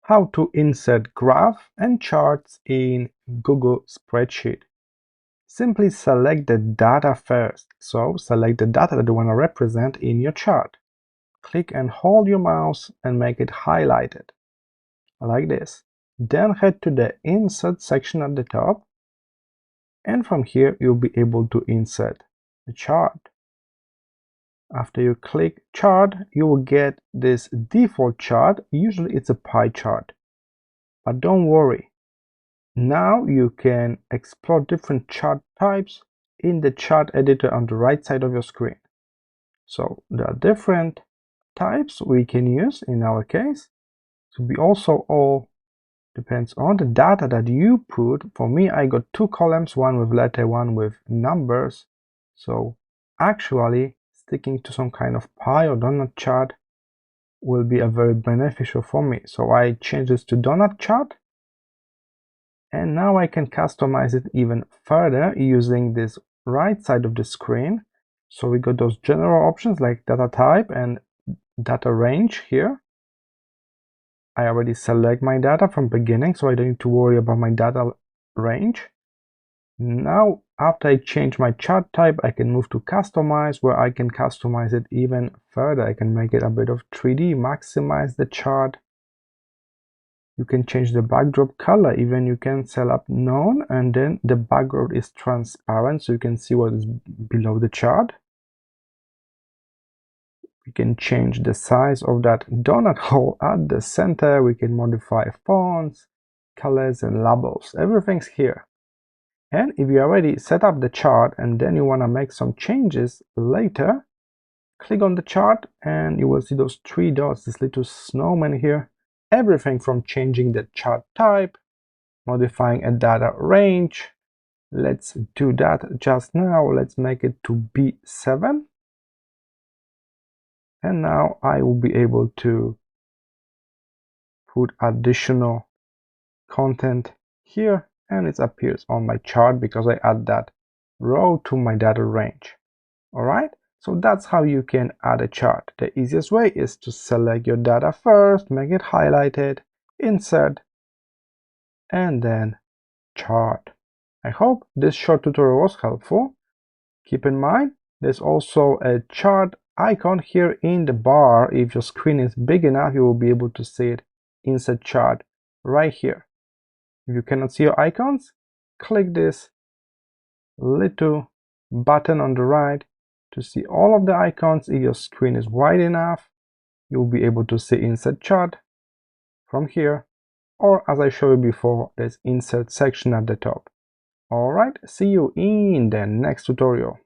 how to insert graph and charts in Google Spreadsheet. Simply select the data first. So select the data that you want to represent in your chart. Click and hold your mouse and make it highlighted, like this. Then head to the Insert section at the top, and from here you'll be able to insert the chart. After you click Chart, you will get this default chart. Usually it's a pie chart, but don't worry. Now you can explore different chart types in the chart editor on the right side of your screen. So there are different types we can use in our case. So we also all depends on the data that you put. For me, I got two columns, one with letter, one with numbers. So actually sticking to some kind of pie or donut chart will be a very beneficial for me. So I changed this to donut chart. And now I can customize it even further using this right side of the screen. So we got those general options like data type and data range here. I already select my data from beginning, so I don't need to worry about my data range. Now, after I change my chart type, I can move to customize, where I can customize it even further. I can make it a bit of 3D, maximize the chart. You can change the backdrop color, even you can set up none, and then the background is transparent so you can see what is below the chart. We can change the size of that donut hole at the center. We can modify fonts, colors, and labels. Everything's here. And if you already set up the chart and then you want to make some changes later, click on the chart and you will see those three dots, this little snowman here. Everything from changing the chart type, modifying a data range. Let's do that just now. Let's make it to B7. And now I will be able to put additional content here, and it appears on my chart because I add that row to my data range. All right, so that's how you can add a chart. The easiest way is to select your data first, make it highlighted, insert, and then chart. I hope this short tutorial was helpful. Keep in mind, there's also a chart icon here in the bar. If your screen is big enough, you will be able to see it. Insert chart right here. If you cannot see your icons, click this little button on the right to see all of the icons. If your screen is wide enough, you'll be able to see Insert Chart from here, or as I showed you before, there's Insert section at the top. Alright, see you in the next tutorial.